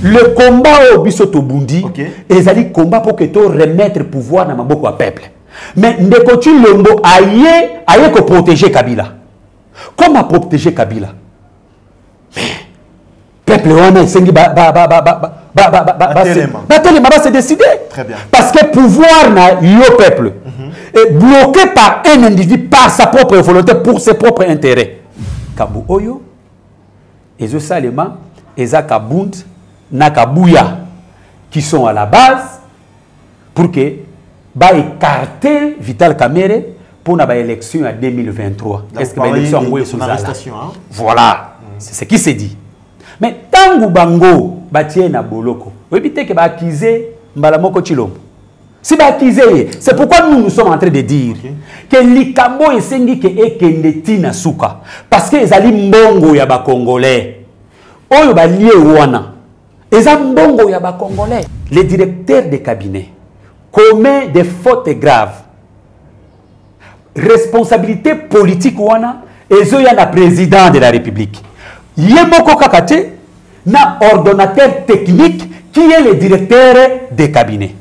le combat au Bisoto Bundi, ils allaient combat pour que tu remettre le pouvoir dans le peuple. Mais Ndeko Tshilombo aille que protéger Kabila. Comment protéger Kabila? Peuple on a sengi c'est décidé. Très bien. Parce que pouvoir na yo peuple est bloqué par un individu par sa propre volonté pour ses propres intérêts. Kabu Oyo, et Salema, et Kabund, Nakabouya, qui sont à la base pour que écarter Vital Kamerhe pour l'élection en 2023. Est-ce que l'élection hein? Voilà, c'est ce qui s'est dit. Mais tant que Bango batient na boloko, vous évitez que accuser Mbalamoko Tshilombo. Si accuser, c'est pourquoi nous sommes en train de dire que Likambo et Sengi ke ekendeti na suka parce que ezali mbongo ya ba Congolais. Oyo ba lié wana. Eza mbongo ya ba Congolais. Les directeurs de cabinet commettent des fautes graves. Responsabilité politique wana ezo ya na président de la République. Yemoko Kakate na ordonnateur technique qui est le directeur des cabinets.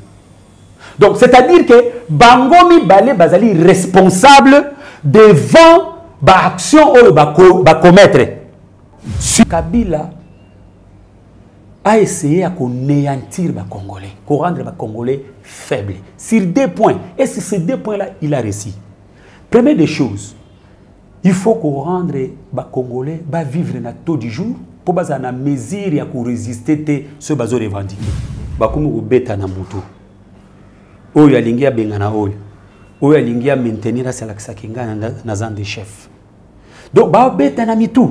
Donc, c'est-à-dire que Bangomi Balé Bazali responsable devant l'action ou va commettre. Kabila a essayé de néantir les Congolais, de rendre les Congolais faibles. Sur 2 points. Et sur ces 2 points-là, il a réussi. Première des choses, il faut qu'on rende les Congolais vivre dans le taux du jour pour qu'ils aient la mesure pour résister à ce qu'ils ont revendiqué. Bakumu beta na mutu. Oyo alingia bengana oyo. Oyo alingia maintenir sa kinga na zan des chefs. Donc ba beta na mitu.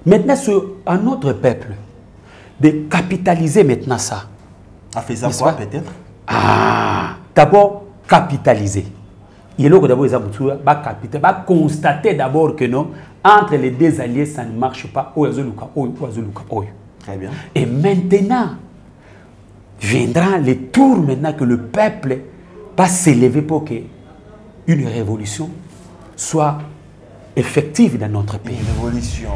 Maintenant c'est à notre peuple de capitaliser maintenant ça. A fait ça quoi peut-être? Ah, d'abord capitaliser. Il est d'abord va constater d'abord que non, entre les 2 alliés, ça ne marche pas. Très bien. Et maintenant, viendra le tour maintenant que le peuple va s'élever pour que une révolution soit effective dans notre pays. Une révolution.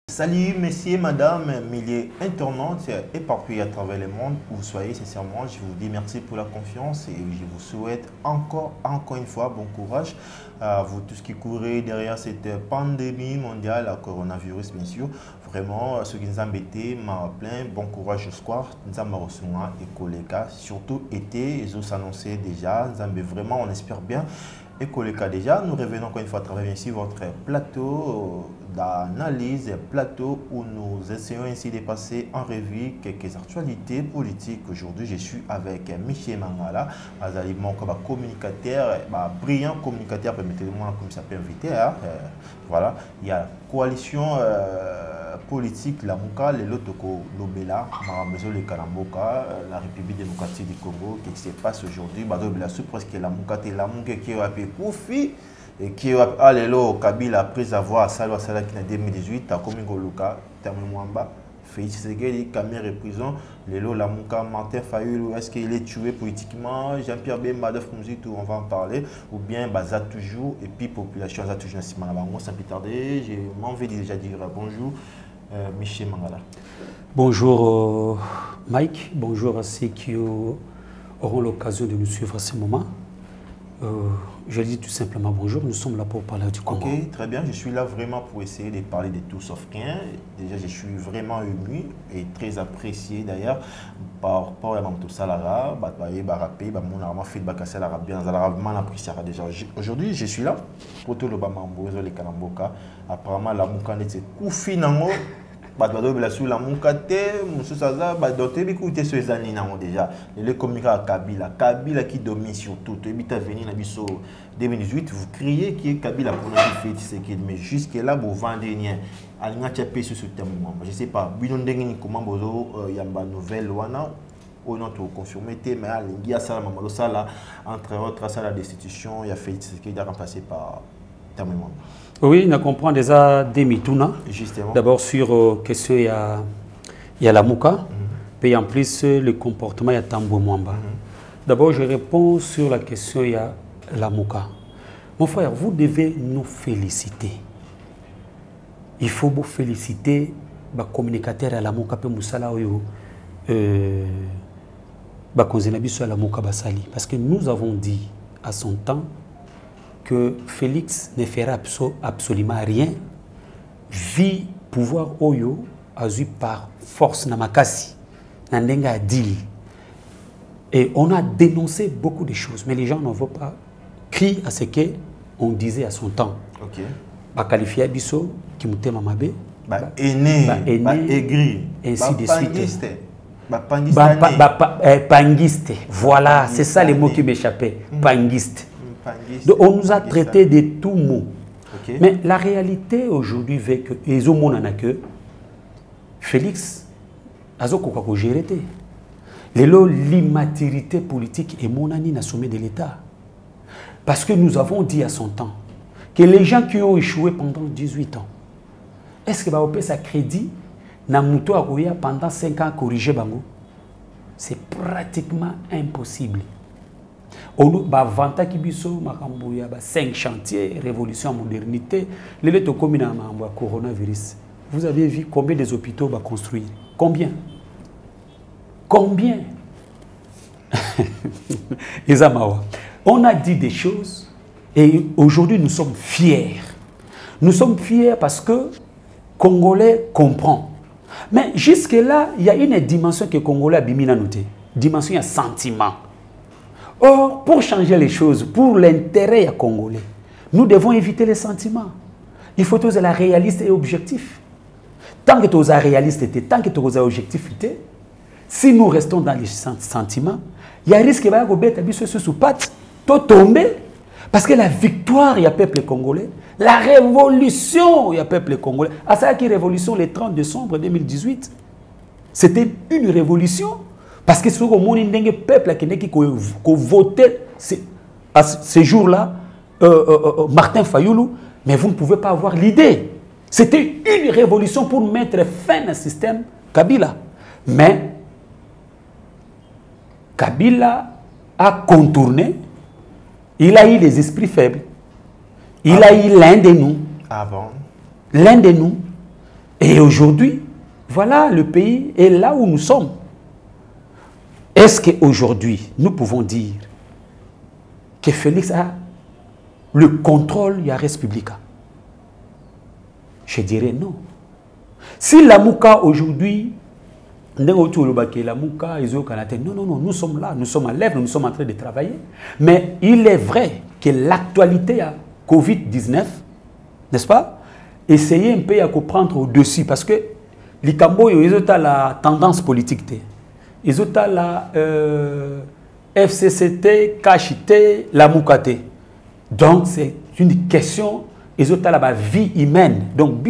Salut messieurs, madame, milliers internautes éparpillés à travers le monde, où vous soyez sincèrement, je vous dis merci pour la confiance et je vous souhaite encore une fois bon courage à vous tous qui courez derrière cette pandémie mondiale, la coronavirus bien sûr. Vraiment, ceux qui nous embêtaient, m'a plein, bon courage au square, nous avons reçu et collègues, surtout été, ils ont annoncé déjà, nous avons vraiment, on espère bien. Et collègues déjà, nous revenons encore une fois à travers ici votre plateau d'analyse, plateau où nous essayons ainsi de passer en revue quelques actualités politiques. Aujourd'hui, je suis avec Michel Mangala, mon communicateur, brillant communicateur, permettez-moi comme ça peut inviter. Voilà, il y a coalition politique, la Mouka, les Lotoko, l'Obela, le Kalamboka, la République démocratique du Congo, qui se passe aujourd'hui, presque la Mouka, la Mouka qui a fait Koufi, et qui a allé au Kabila après avoir salé en 2018, à Komingo Luka, Tamouamba, Félix Tshisekedi, Kamer prison, Lélo Lamouka, Martin Fayulu, est-ce qu'il est tué politiquement, Jean-Pierre Bemba, Mouzito, on va en parler, ou bien Baza toujours, et puis population, Baza toujours, sans plus tarder, j'ai envie de déjà dire bonjour, Michel Mangala. Bonjour Mike, bonjour à ceux qui auront l'occasion de nous suivre à ce moment. Je dis tout simplement bonjour, nous sommes là pour parler du Congo. Ok, très bien, je suis là vraiment pour essayer de parler de tout sauf rien. Déjà, je suis vraiment ému et très apprécié d'ailleurs par rapport à tout Salara, aujourd'hui, je suis là pour tout le Bamambo, les Kalamboka. Apparemment, la Moukane c'est Koufi Nango. La Moukate, Moussaza, ces années déjà. Les communiquants à Kabila qui domine surtout. Tu as venu en 2018, vous criez qui est Kabila pour notre fête, mais jusque-là, vous vendez rien. Je ne sais pas, comment il y a une nouvelle ou notre confirmé, mais il y a ça, entre autres, ça la destitution, il y a fait qui est remplacé par Oui, on comprend déjà des mituna. Justement. D'abord sur question il y a la Mouka, puis en plus le comportement il y a Tambo Mwamba. D'abord je réponds sur la question il y a la Mouka. Mon frère, vous devez nous féliciter. Il faut vous féliciter les communicateurs à la Mouka pe Moussala Oyo à la Mouka Basali. Parce que nous avons dit à son temps que Félix ne fera absolument rien vu pouvoir Oyo azu par force Namakasi Nandenga dit. Et on a dénoncé beaucoup de choses, mais les gens n'en vont pas crier à ce qu'on disait à son temps. Ok. Ba qualifié Bisso, qui m'a mamabe, aîné, aigri, ainsi de suite. Panguiste. Voilà, c'est ça les mots qui m'échappaient. Panguiste. Donc on nous a traité de tout mots. Okay. Mais la réalité aujourd'hui veut que les hommes que Félix a géré. L'immaturité politique est mon ami dans le sommet de l'État. Parce que nous avons dit à son temps que les gens qui ont échoué pendant 18 ans, est-ce que va payer sa crédit na muto akoya pendant 5 ans corriger bango? C'est pratiquement impossible. On va vanta kibiso makambuya ba 5 chantiers, révolution modernité, les lettres communes à coronavirus. Vous avez vu combien des hôpitaux va construire? Combien? Combien? On a dit des choses et aujourd'hui nous sommes fiers. Nous sommes fiers parce que Congolais comprend. Mais jusque-là, il y a une dimension que Congolais a bimina noté. Dimension, il y a sentiment. Or, pour changer les choses, pour l'intérêt à Congolais, nous devons éviter les sentiments. Il faut être la réaliste et objectif. Tant que tu es réaliste, tant que tu es objectif, si nous restons dans les sentiments, il y a un risque de tomber. Parce que la victoire, il y a peuple congolais. La révolution, il y a peuple congolais. À ça qui révolution le 30 décembre 2018. C'était une révolution. Parce que ce peuple qui a voté à ce jour-là, Martin Fayoulou, mais vous ne pouvez pas avoir l'idée. C'était une révolution pour mettre fin au système Kabila. Mais Kabila a contourné, il a eu les esprits faibles, il a eu l'un de nous, l'un de nous, et aujourd'hui, voilà, le pays est là où nous sommes. Est-ce qu'aujourd'hui, nous pouvons dire que Félix a le contrôle de la République? Je dirais non. Si la Mouka aujourd'hui, non, nous sommes là, nous sommes à l'œuvre, nous sommes en train de travailler. Mais il est vrai que l'actualité à Covid-19, n'est-ce pas, essayez un peu à comprendre au-dessus, parce que les Cambo, ils ont la tendance politique. Ils ont la FCCT, KHT, la Moukate. Donc c'est une question, ils ont la vie humaine. Donc,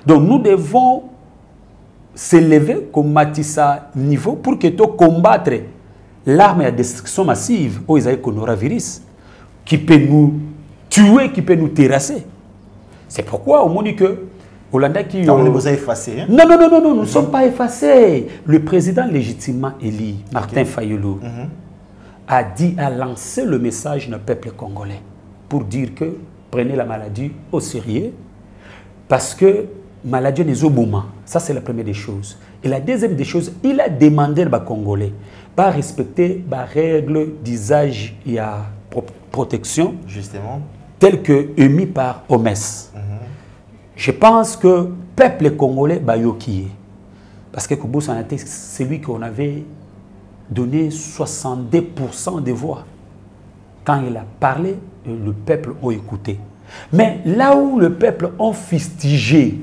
donc nous devons s'élever comme Matissa niveau pour que tu combattre l'arme à destruction massive au coronavirus qui peut nous tuer, qui peut nous terrasser. C'est pourquoi au moment que Hollanda qui on vous a effacé. Hein? Non, nous ne sommes pas effacés. Le président légitimement élu, Martin Fayoulou, a lancé le message du peuple congolais pour dire que prenez la maladie au sérieux parce que maladie n'est pas bon. Ça, c'est la première des choses. Et la deuxième des choses, il a demandé aux Congolais de respecter les règles d'usage et de protection, justement, telles que émises par OMS. Je pense que le peuple congolais va yokier. Parce que c'est lui qu'on avait donné 62% des voix. Quand il a parlé, le peuple a écouté. Mais là où le peuple a fustigé,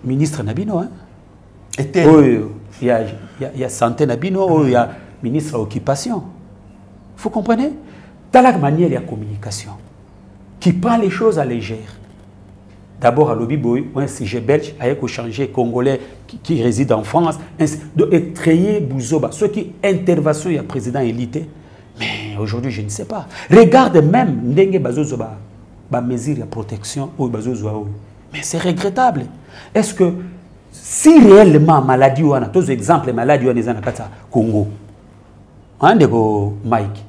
ministre Nabino, hein? Il y a santé Nabino, il y a ministre occupation. Vous comprenez? Dans la manière de la communication, qui prend les choses à légère. D'abord, à l'Obiboy, un sujet belge, avec changer Congolais qui réside en France, de créer Bouzoba. Ceux qui intervention, il y a président élité. Mais aujourd'hui, je ne sais pas. Regarde même Ndenge Bazozoba, mesure de protection, mais c'est regrettable. Est-ce que si réellement maladie ou tous les exemples de maladie ou Congo, Mike,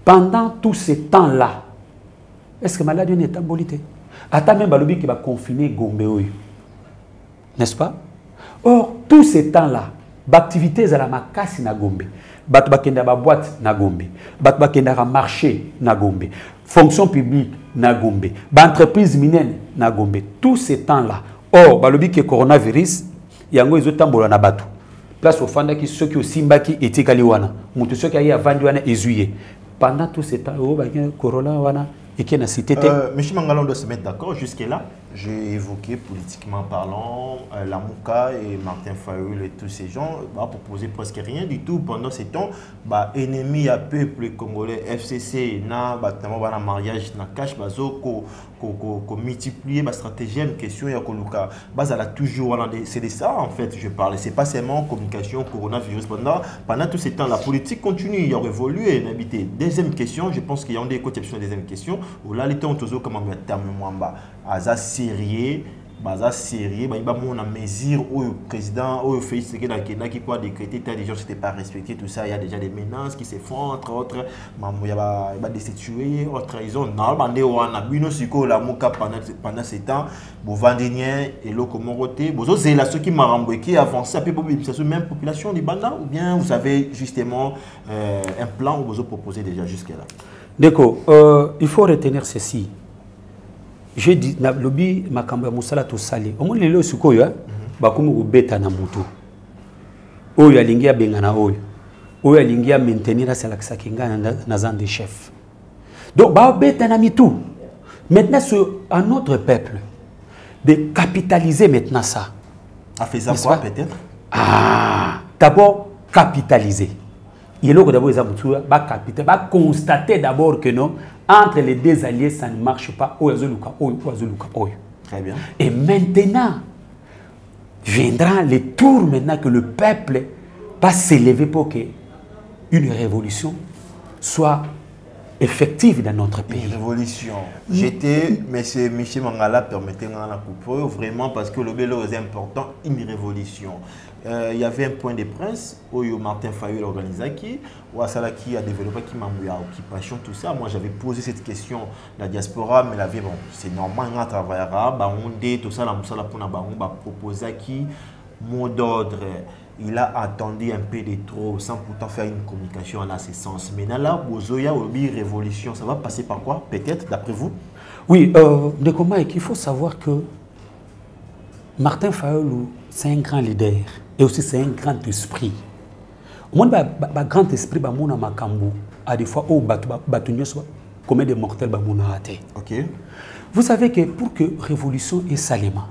pendant tout ce temps-là, est-ce que maladie est embolité? Attends même Balobi qui va confiner Gombe, n'est-ce pas? Or, tous ces temps-là, l'activité à la makasi na Gombe, bakenda ba boîte na Gombe, bakenda marché na Gombe, fonction publique na Gombe, entreprise minière na Gombe, tous ces temps-là. Or, Balobi qui coronavirus, yango ezotambola na batu. Place au fanda qui ceux qui au simba qui etikali wana, mutu ceux qui a vendu wana ezuye. Pendant tous ces temps, corona wana. Monsieur Mangala, on doit se mettre d'accord. Jusque-là, j'ai évoqué politiquement parlant Lamouka et Martin Fayulu et tous ces gens proposer presque rien du tout pendant ces temps. Ennemi à peuple congolais, FCC, na mariage, na cash, ko multiplier ma stratégie, une question, il y a toujours, c'est de ça en fait, je parle. C'est pas seulement communication, coronavirus. Pendant tous ces temps, la politique continue, il y a évolué. Deuxième question, je pense qu'il y a des conceptions. Deuxième question, où là, les temps, comment on terme moi, à sérieux, il y a une mesure où le président, où le Félix qui peut décréter, des gens n'étaient pas respectés, tout ça, il y a déjà des menaces qui se font, entre autres, il y a des destitués, autre trahison. Normalement, on a pendant ces temps, pour Vendénien et Locomoroté, c'est là ceux qui m'ont qui avancent, c'est la même population du Banda, ou bien vous avez justement un plan où vous proposez déjà jusque-là? D'accord, il faut retenir ceci. Je dis, na lobby makamba musala to sali. Omo lelo sukoyo, bakumu ubeta na mutu. Oyo alingia bengana oyo. Oyo alingia maintenir la salaxakinga na zan des chefs. Donc ba beta na mitu. Maintenant c'est à notre peuple de capitaliser maintenant ça. En faisant quoi peut-être? Ah, d'abord capitaliser. Il est d'abord constater d'abord que non, entre les deux alliés, ça ne marche pas. Très bien. Et maintenant, viendra le tour maintenant que le peuple va s'élever pour qu'une révolution soit effective dans notre pays. Une révolution. J'étais, monsieur Michel Mangala, permettez-moi la coupe, vraiment parce que le bélo est important, une révolution. Il y avait un point de presse où Martin Fayulu organisé qui, où Asalaki a développé qui m'a mis à occupation, tout ça. Moi, j'avais posé cette question la diaspora, mais la vie, bon, c'est normal, on travaillera, tout ça, la moussala pour la proposer qui, mot d'ordre. Il a attendu un peu de trop sans pourtant faire une communication en ce sens. Maintenant, là, Bozoya, Obi, révolution, ça va passer par quoi, peut-être, d'après vous? Oui, il faut savoir que Martin Fayulu, c'est un grand leader et aussi c'est un grand esprit. Au moins, un grand esprit, à des fois, comme des mortels, ok. Vous savez que pour que révolution est salement,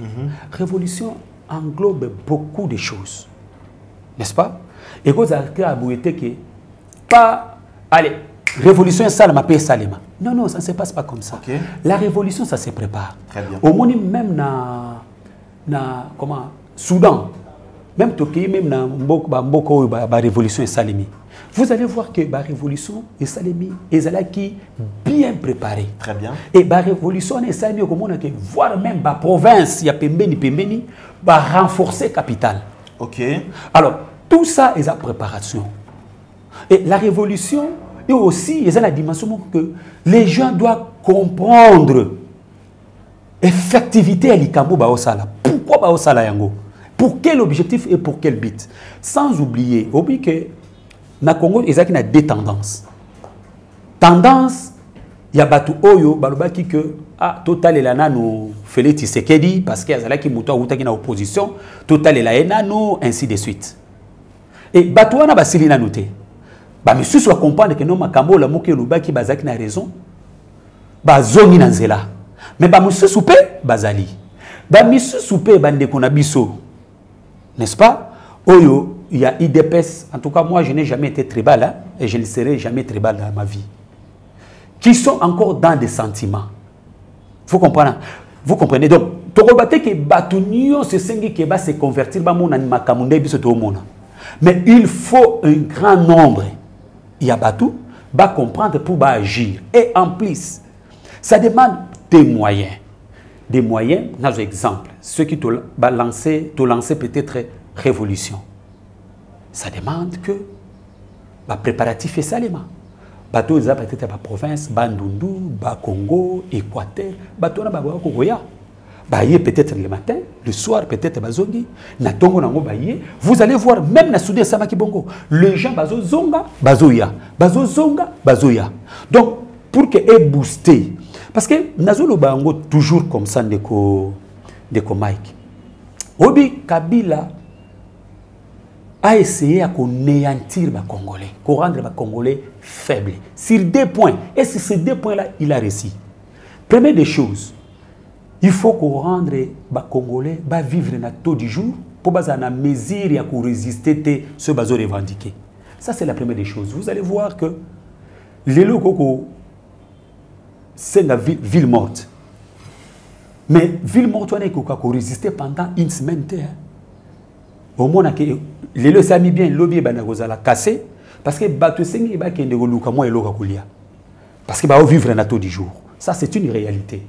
révolution englobe beaucoup de choses. N'est-ce pas? Et vous avez que pas, allez, révolution est salama, paix salama. Non, non, ça ne se passe pas comme ça. Okay. La révolution, ça se prépare. Très bien. Au moins, même na comment, Soudan, même Toki, même na Mboko, la révolution est salami. Vous allez voir que la révolution est salami, et là qui bien préparée. Très bien. Et la révolution est salami, voire même la province, il y a Pembeni, va renforcer la capitale. Ok. Alors, tout ça est la préparation. Et la révolution, et aussi, il y a la dimension que les gens doivent comprendre l'effectivité de l'Ikambo Baosala. Pourquoi Baosala Yango? Pour quel objectif et pour quel but? Sans oublier que dans le Congo, il y a deux tendances. Tendance, il y a Batu Oyo, Balobaki que Total est là, nous Félix Tshisekedi, parce qu'il y a qui mouton ou qui opposition, Total est là, nous, ainsi de suite. Et Batu Wana Basili na noté. Monsieur soit comprendre que non, Makambo, la Moké Lubaki, Bazaki na raison, Bazongi Nanzela. Mais Monsieur Soupé, Bazali. Monsieur Soupé, Bande Konabiso. N'est-ce pas? Oyo, il y a IDPS, en tout cas, moi, je n'ai jamais été tribal, hein, et je ne serai jamais tribal dans ma vie, qui sont encore dans des sentiments. Il faut comprendre. Vous comprenez? Donc, Torobate que Batunio se sengi que va se convertir dans mon animakamunde biso to mona. Mais il faut un grand nombre. Il y a Batu, va comprendre pour agir. Et en plus, ça demande des moyens. Des moyens, dans un exemple, ceux qui t'ont lancé peut-être révolution. Ça demande que bah, préparatif et salima. Bateau ils peut-être la province, Bandundu, Congo, Équateur, bateau na baboya Kogoya. Baye peut-être le matin, le soir peut-être bazongi, na tongo nango baye. Vous allez voir même na soudé samaki bongo, les gens bazo zonga, bazoya, bazo zonga, bazoya. Donc pour que est boosté, parce que nazolo bango toujours comme ça de ko Mike. Obi Kabila a essayé à néantir les Congolais, à rendre les Congolais faibles. Sur 2 points. Et sur ces 2 points-là, il a réussi. Première des choses, il faut qu'on rende les Congolais vivre dans le taux du jour pour qu'ils aient mesure à résister à ce qu'ils ont revendiqué. Ça, c'est la première des choses. Vous allez voir que les locaux, c'est la ville morte. Mais ville morte, on a résisté pendant une semaine. Au moins, les lois s'est mis bien, le lobby est cassé parce que les sengi ba kende ko luka mo eloka kulia. Parce que ba vivre na taux du jour. Ça c'est une réalité.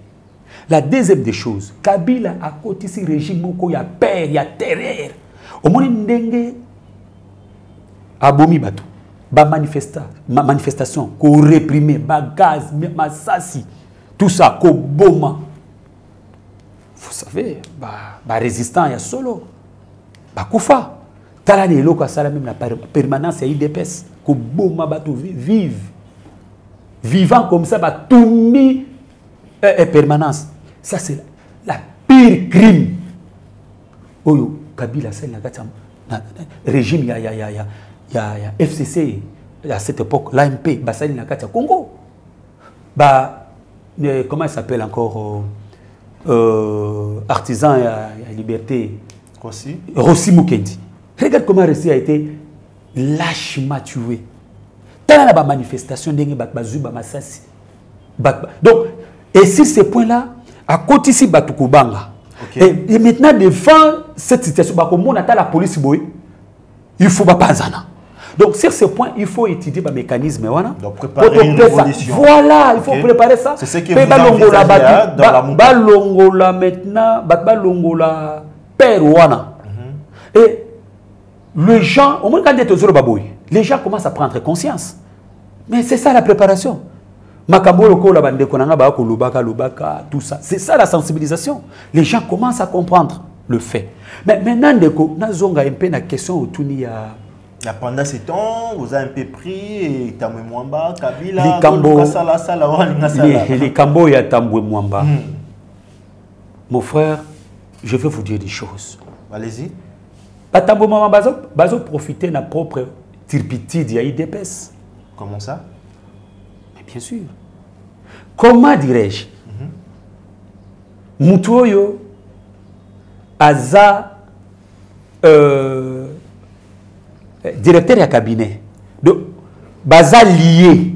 La deuxième des choses, Kabila a côté ce régime moko ya peur, ya terreur. Au moins ndenge abomi batu. Ba manifestation, ko réprimer, ba gaz, masasi, tout ça ko boma. Vous savez, ba résistant ya solo. Bakufa. Talani eloko sala même la permanence et IDPS ko boma bato vive. Vivant comme ça ba toumi permanence. Ça c'est la pire crime. Oyo Kabila c'est la régime ya FCC à cette époque l'AMP basali na kati Congo. Comment il s'appelle encore artisan ya liberté Rossi Mukendi. Regarde comment Rossi a été lâchement tué. Dans la manifestation, donc, et sur ces points-là, à côté ici, Batoukobanga. Et maintenant, devant cette situation, la police, il faut pas zana. Donc, sur ce point, il faut étudier le mécanisme. Donc, préparer une révolution. Voilà, il faut préparer ça. C'est ce que vous envisagez dans la Balongola maintenant, Balongola Perouana. Et les gens, au moins quand les gens commencent à prendre conscience. Mais c'est ça la préparation. Tout ça. C'est ça la sensibilisation. Les gens commencent à comprendre le fait. Mais maintenant, nous avons un peu la question autour de pendant ce temps, vous avez un peu pris et Tambwe Mwamba, Kabila, les Kambo et Tambwe Mwamba. Mon frère, je vais vous dire des choses. Allez-y. Tambwe Mwamba, bazo profiter de la propre turpitude de l'IDPS. Comment ça? Mais bien sûr. Comment dirais-je? Mutoyo Aza directeur du cabinet. Donc, Baza lié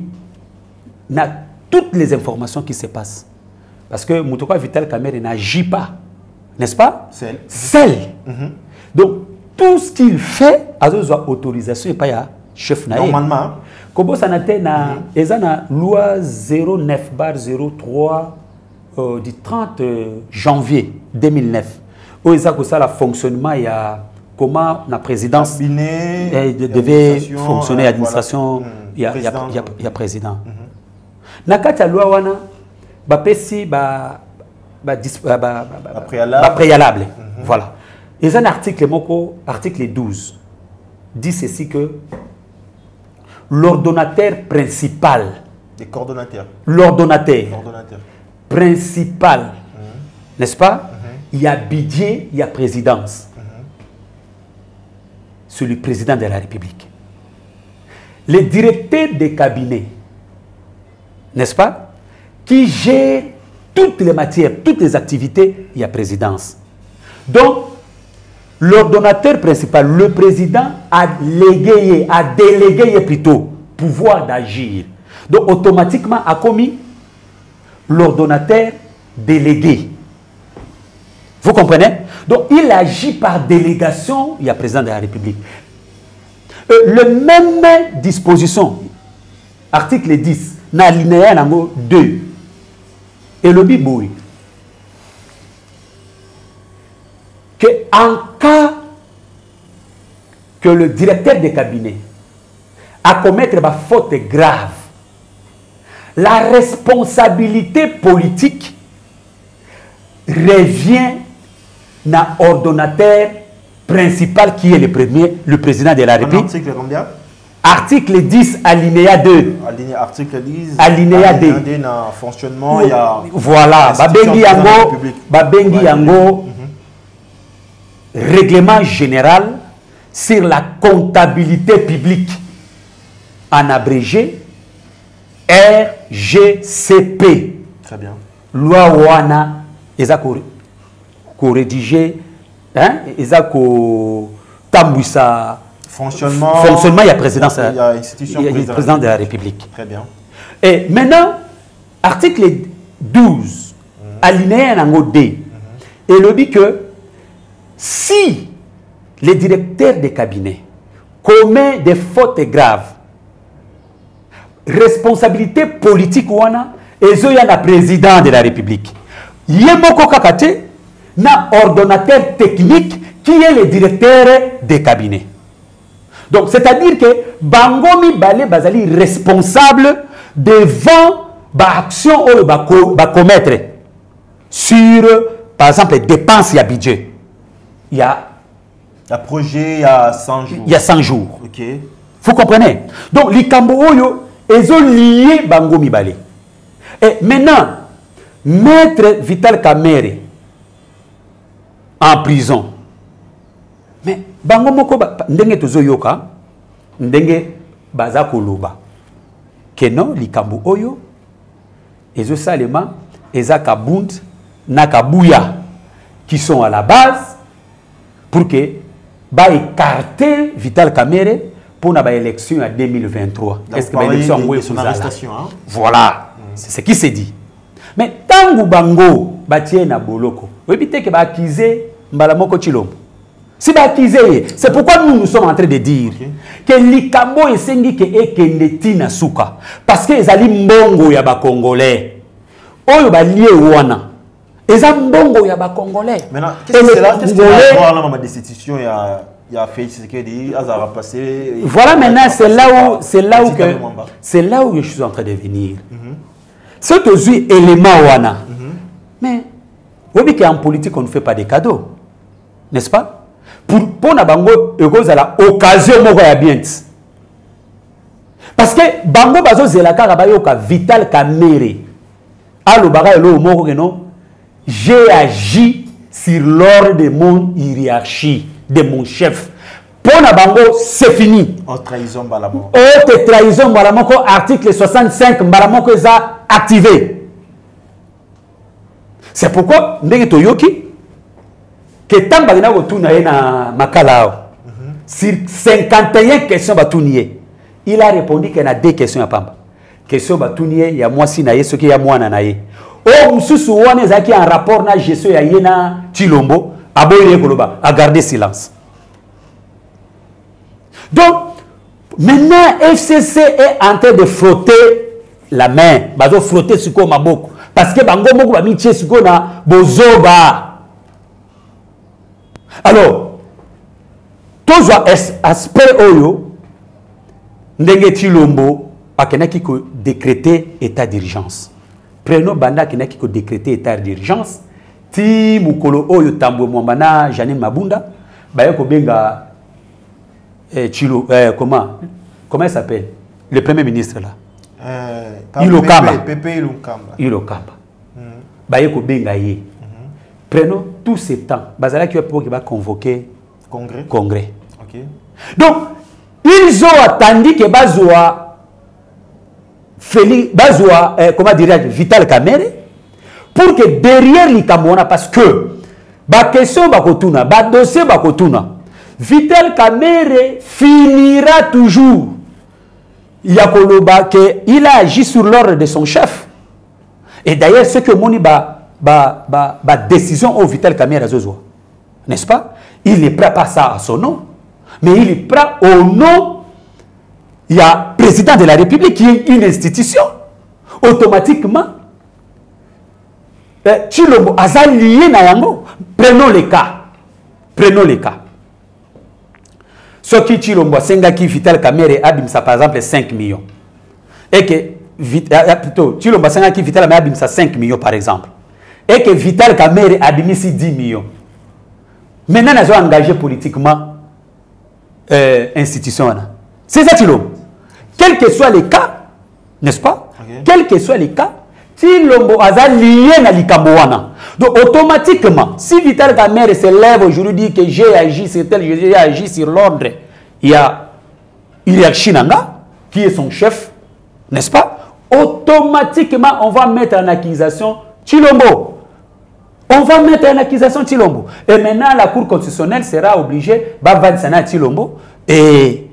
à toutes les informations qui se passent. Parce que Moutouka Vital Kamerhe n'agit pas. N'est-ce pas? Seul. Donc, tout ce qu'il fait, a autorisation et pas ya chef naïe. Normalement. Comme ça n'a été na loi 09/03 du 30 janvier 2009. Où il y a le fonctionnement, il y a comment la présidence devait fonctionner, l'administration, il y a président. Dans la loi, il y a préalable. Voilà. Il y a un article, article 12, dit ceci que l'ordonnateur principal, l'ordonnateur principal, n'est-ce pas? Il y a budget, il y a présidence. C'est le président de la République. Les directeurs des cabinets, n'est-ce pas? Qui gèrent toutes les matières, toutes les activités, il y a présidence. Donc, l'ordonnateur principal, le président, a délégué plutôt pouvoir d'agir. Donc, automatiquement, a commis l'ordonnateur délégué. Vous comprenez? Donc, il agit par délégation, il y a président de la République. Le même disposition, article 10, dans l'alinéa 2, et le biboui, que en cas que le directeur de cabinet a commettre une faute grave, la responsabilité politique revient à l'ordonnateur principal qui est le président de la République. Article combien? Article 10, alinéa 2. Article 10, alinéa 2. Dans fonctionnement, il y a... Voilà. Babengi yango, règlement général sur la comptabilité publique. En abrégé, RGCP. Très bien. Loi Wana, ils ont rédigé, ils ont tambouissa. Fonctionnement, il y a présidence, il y a institution, il y a président de la République. Très bien. Et maintenant, article 12, alinéa D, et le dit que si le directeur de cabinet commet des fautes graves, responsabilité politique wana ezo ya na président de la République. Yemoko kakate na ordonnateur technique qui est le directeur des cabinets. Donc c'est-à-dire que bangomi balé bazali responsable devant l'action ou ba commettre sur par exemple les dépenses et budget. Il y a projet il y a 100 jours. Il y a 100 jours. OK. Vous comprenez? Donc les Camboyo ils ont lié Bango Mibale. Et maintenant, Maître Vital Kamere en prison. Mais Bango Moko, ndenge tozo yoka, ndenge baza koloba. Que non, li Kambo Oyo, ils ont salema, ils ont Kabund, Nakabouya, qui sont à la base, pour que ba écarter Vital Kamere pour l'élection en 2023. Est-ce que l'élection en son arrestation, hein? Voilà, c'est ce qui s'est dit. Mais tant que Bango batient na boloko, vous évitez que bacquiser Mbalamoko Chilombo. Si bacquiser, c'est pourquoi nous sommes en train de dire que Likambo et Sengi ke ekendeti na suka parce que les ali mbongo ya ba congolais. Oyo ba lié wana. Eza mbongo ya ba congolais. Maintenant, qu'est-ce que c'est là dans ma destitution il y a fait ce qu'il dit, Azara passé. Voilà maintenant, c'est là où je suis en train de venir. C'est aussi élément wana. Mais vous voyez qu'en politique on ne fait pas des cadeaux, n'est-ce pas? Pour na bango ego à la occasion moko ya bien. Parce que bango bazo zelaka rabayoka Vital Kamere. Allo baga elo moko que non. J'ai agi sur l'ordre de mon hiérarchie, de mon chef. Pour Nabango, c'est fini. Haute trahison, Balamoko. Haute trahison, Balamoko, article 65, Balamoko est activé. C'est pourquoi, Ndenge Toyoki, que tant Bagina Wotunaye na Makalao, sur 51 questions Batounie, il a répondu qu'il y a 2 questions à Pamba. Question Batounie, il y a moi si naye, ce qui y a moi nanaye. Oh, Moussou Wane Zaki en rapport na gestion ya Yena Chilombo, a boye Koloba, a gardé silence. Donc, maintenant, FCC est en train de frotter la main. Bazo frotter sur quoi maboko. Parce que bango moko ba mitie sur quoi na bozoba. Alors, tous aspect oyo, ndenge Chilombo, akenaki ko décréter état d'urgence. Prenons banda akenaki ko décréter état d'urgence. Ti mukolo oyo tambo mwambana Janine Mabunda, baye ko benga Chilo, comment il s'appelle? Le premier ministre là. Ilokamba. Ilokamba. Bayeko Bengaye. Prenons tout ce temps. Bazala qui va convoquer congrès. Okay. Donc, ils ont attendu que comment dirais-je, Vital Kamere, pour que derrière les Camerounais, parce que, ba question bakotuna, ba dossier bakotuna, Vital Kamere finira toujours. Il a agi sur l'ordre de son chef. Et d'ailleurs, ce que Moniba décision au Vital Kamerhe Zozo. N'est-ce pas? Il ne prend pas ça à son nom, mais il prend au nom, il y a président de la République qui est une institution. Automatiquement, Tshilombo a lié na yango. Prenons les cas. Prenons les cas. Ce qui Tshilombo Senga qui Vital Kamerhe abimsa par exemple 5 millions. Et que plutôt Tshilombo Senga qui Vital Kamerhe abimsa 5 millions par exemple. Et que Vital Kamerhe abimisi 10 millions. Maintenant, nous avons engagé politiquement institution. C'est ça Tshilombo. Quel que soit les cas, n'est-ce pas? Okay. Quel que soit les cas, Tshilombo a lié na likamboana. Donc automatiquement, si Vital Kamerhe se lève aujourd'hui dit que j'ai agi sur tel, j'ai agi sur l'ordre, il y a Shinanga, qui est son chef, n'est-ce pas? Automatiquement, on va mettre en accusation Tshilombo. On va mettre en accusation Tshilombo. Et maintenant, la Cour constitutionnelle sera obligée de Tshilombo et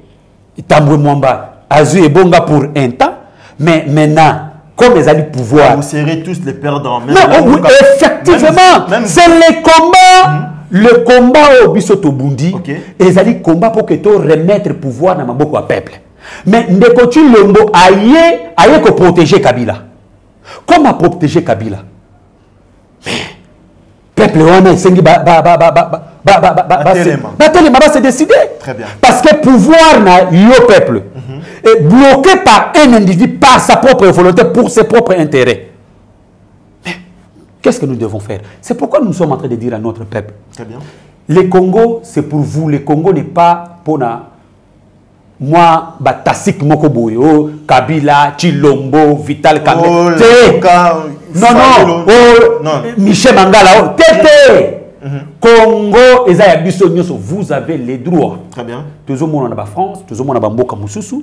Tambwe Mwamba Azu et Bonga pour un temps, mais maintenant, comme ils ont le pouvoir. Vous serez tous les perdants. Même non, oui, effectivement, c'est le combat. Le combat au Bisoto Bundi, et ils ont le combat pour que tu remettre le pouvoir dans le peuple. Mais Ndeko Tshilombo aille que protéger Kabila. Comment protéger Kabila? Peuple on sengi se décider. Très bien. Parce que pouvoir na yo peuple est bloqué par un individu par sa propre volonté pour ses propres intérêts. Mais qu'est-ce que nous devons faire? C'est pourquoi nous sommes en train de dire à notre peuple. Très bien. Le Congo, c'est pour vous. Le Congo n'est pas pour moi, Batasik Mokoboyo, Kabila, Tshilombo, Vital Kamerhe. Non, Michel Mangala. Congo, vous avez les droits. Très bien. Tout le monde en France, tout le monde en Mboka Moussousou.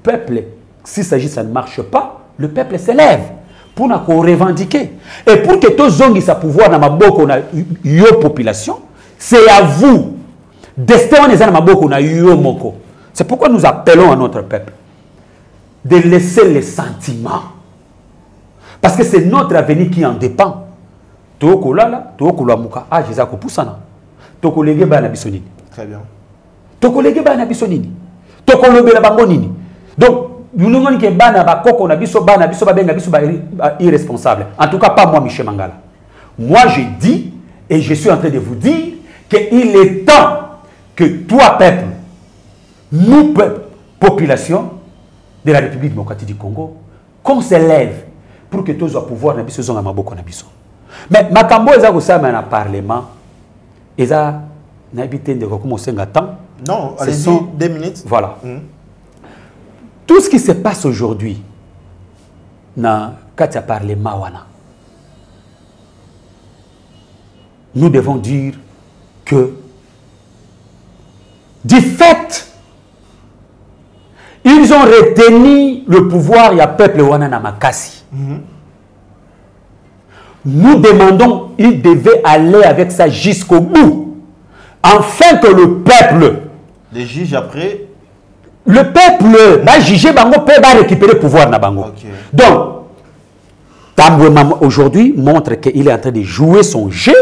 Peuple, s'il s'agit, ça ne marche pas, le peuple s'élève pour nous revendiquer. Et pour que tous les gens pouvoir dans Maboko na yo population, c'est à vous. Destin les Maboko na yo moko. C'est pourquoi nous appelons à notre peuple de laisser les sentiments. Parce que c'est notre avenir qui en dépend. Toko lala, toko la muka, ah jésus ko poussana. Toko lege ba na bisonini. Très bien. Toko lege ba na bisonini. Toko lobe la bango nini. Donc nous n'avons que bana ba koko na biso ba benga biso ba irresponsable. En tout cas pas moi Michel Mangala. Moi je dis et je suis en train de vous dire qu'il est temps que toi peuple, nous peuple, population de la République démocratique du Congo, qu'on s'élève pour que tous les pouvoirs na biso zonga maboko na biso. Mais makambo eza ko sama na parlement eza na habité de commencer un temps. Non, allez-y 2 minutes. Voilà. Tout ce qui se passe aujourd'hui dans le parlement, nous devons dire que du fait, ils ont retenu le pouvoir, il y a peuple wana na makasi. Nous demandons, ils devaient aller avec ça jusqu'au bout, afin que le peuple, les juges après, le peuple va juger bango, peut récupérer le pouvoir na bango. Okay. Donc, Tambwe Mwamba aujourd'hui montre qu'il est en train de jouer son jeu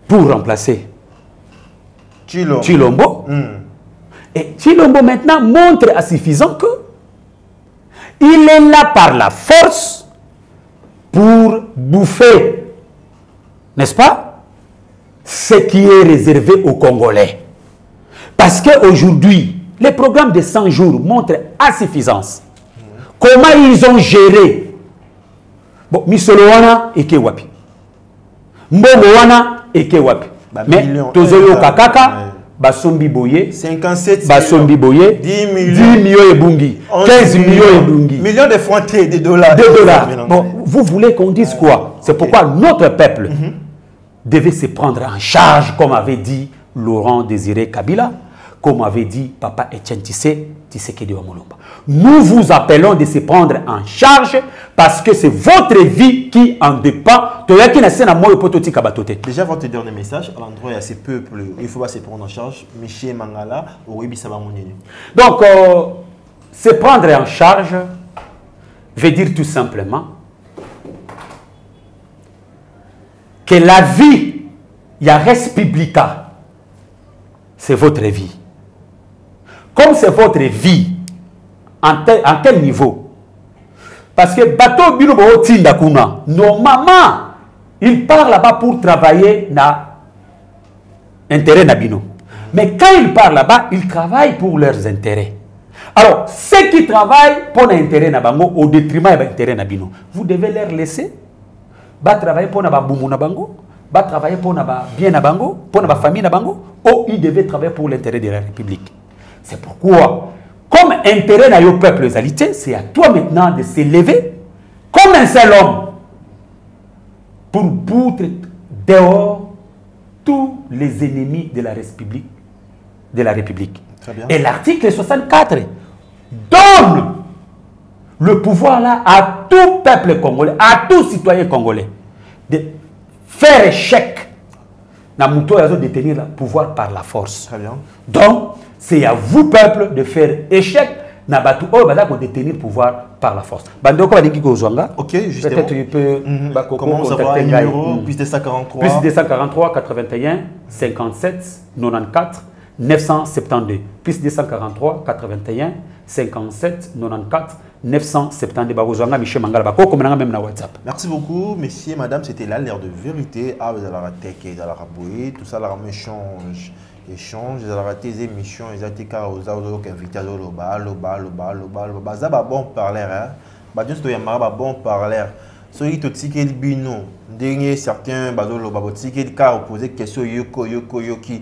pour remplacer Tshilombo. Et Tshilombo maintenant montre à suffisant que il est là par la force pour bouffer, n'est-ce pas, ce qui est réservé aux Congolais. Parce qu'aujourd'hui, les programmes de 100 jours montrent à suffisance comment ils ont géré. Bon, Misolowana et Kewapi. Mbogowana et Kewapi. Mais Tozoyo Kakaka, Basombi Boye, 57 Basombi Boye, 10 millions et Bungi, 15 millions et Bungi. Millions de francs et de dollars. Bon, vous voulez qu'on dise quoi? C'est pourquoi notre peuple devait se prendre en charge, comme avait dit Laurent Désiré Kabila, comme avait dit Papa Etienne Tshisekedi Wamulumba. Nous vous appelons de se prendre en charge parce que c'est votre vie qui en dépend. Déjà, votre dernier message à l'endroit de ces peuples, il faut pas se prendre en charge. Michel Mangala, donc, se prendre en charge veut dire tout simplement que la vie, il y a res publica, c'est votre vie. Comme c'est votre vie, en quel niveau? Parce que bateau bino bo tinda kuna, normalement, il part là-bas pour travailler na intérêt na bino. Mais quand il part là-bas, ils travaillent pour leurs intérêts. Alors, ceux qui travaillent pour l'intérêt na bango au détriment de l'intérêt na bino, vous devez leur laisser travailler pour na boumou na bango, travailler pour na bien na bango, pour na famille na bango, ou ils devaient travailler pour l'intérêt de la République. C'est pourquoi, comme intérêt na yo peuple égalité, c'est à toi maintenant de s'élever comme un seul homme pour poutre dehors tous les ennemis de la République. Très bien. Et l'article 64 donne le pouvoir là à tout peuple congolais, à tout citoyen congolais, de faire échec na muto yazo détenir le pouvoir par la force. Très bien. Donc, c'est à vous, peuple, de faire échec na batu o bala ko détenir le pouvoir par la force. Bandoko balingi ko zonga. OK, justement. Peut-être tu peux comment savoir un numéro plus 243 plus 243 81 57 94 972 plus 243 81 57 94 972 bazonga Michel Mangala bako comme même na WhatsApp. Merci beaucoup messieurs madame, c'était là l'heure de vérité à la tech dans la rabouille tout ça la échange ils ont raté des émissions ils ont été invité à loba ça va bon parler hein ba juste y a bon parler ceux qui te tiquent bino dernier certains bazo loba tiquent car poser question yoko qui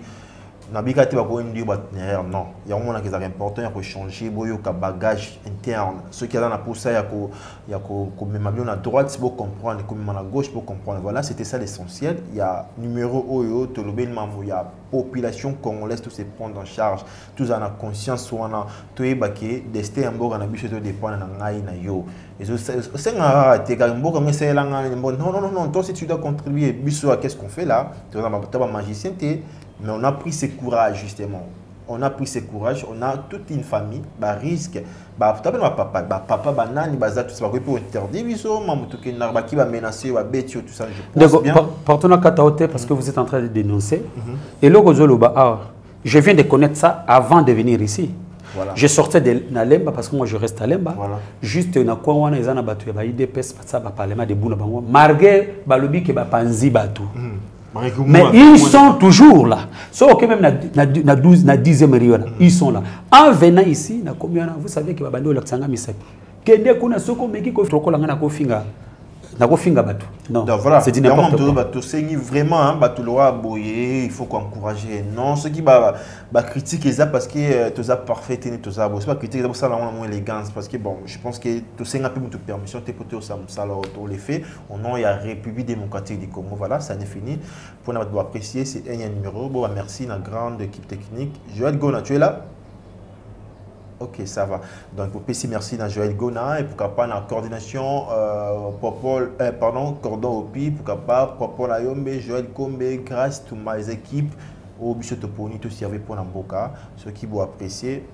Nabika te bako ndi batner non il y a un moment qui est important il faut changer boyo ka bagage interne ceux qui sont dans pour ça il y a même bien à droite pour comprendre comme à gauche pour comprendre voilà c'était ça l'essentiel il y a numéro oyo to lobel mamu il y a population congolaise tout se prendre en charge tous en a conscience wana to ebake destin mboka na biso to dépend na ngai na yo et c'est nga te ka mboka ngesela nga non toi si tu dois contribuer biso qu'est-ce qu'on fait là tu vas pas magicien mais on a pris ce courage justement. On a pris ce courage, on a toute une famille, bah risque, bah papa, banani, baza tout ça, pour interdire, biso, mamoutoké narba qui va menacer, va bêtir tout ça. Je pense bien. Partons à Kataote parce que vous êtes en train de dénoncer. Et là, je viens de connaître ça avant de venir ici. Voilà. Je sortais de Nalemba parce que moi je reste à Lemba. Voilà. Juste na quoi on a na batu ba IDPS ça ba parlement de buna bango. Margué balobi ke ba panzi batu. Mais ils sont toujours là. Sauf que même na 10e réunion, ils sont là. En venant ici, na combien vous savez que babando laksanga misaki. Kende kuna soko meki ko trokola ngana ko finga. Na ko finga batu. Non. Voilà. C'est n'importe quoi. Batu c'est vraiment batu loa boyer, il faut encourager. Non, ceux qui ba critiquer ça parce que tout ça parfait et tout ça. C'est pas critiquer ça pour ça la moins élégance parce que bon, je pense que tout c'est un peu de permission te côté ça les faits. Au nom il y a République démocratique du Congo. Voilà, ça n'est fini. Pour nous apprécier, c'est un numéro. Bon, merci la grande équipe technique. Joël Gona, tu es là? Ok, ça va. Donc, pour PC, merci à Joël Gona et pourquoi pas la coordination, Cordon Opi, pourquoi pas Popol Ayombe, Joël Kombe, grâce à toutes mes équipes, au Bichot Toponi, tout servi pour Namboka. Ceux qui vont apprécier,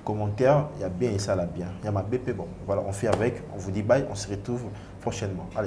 commentaire, il y a bien et ça là bien. Il y a ma BP, bon, voilà, on fait avec, on vous dit bye, on se retrouve prochainement. Allez.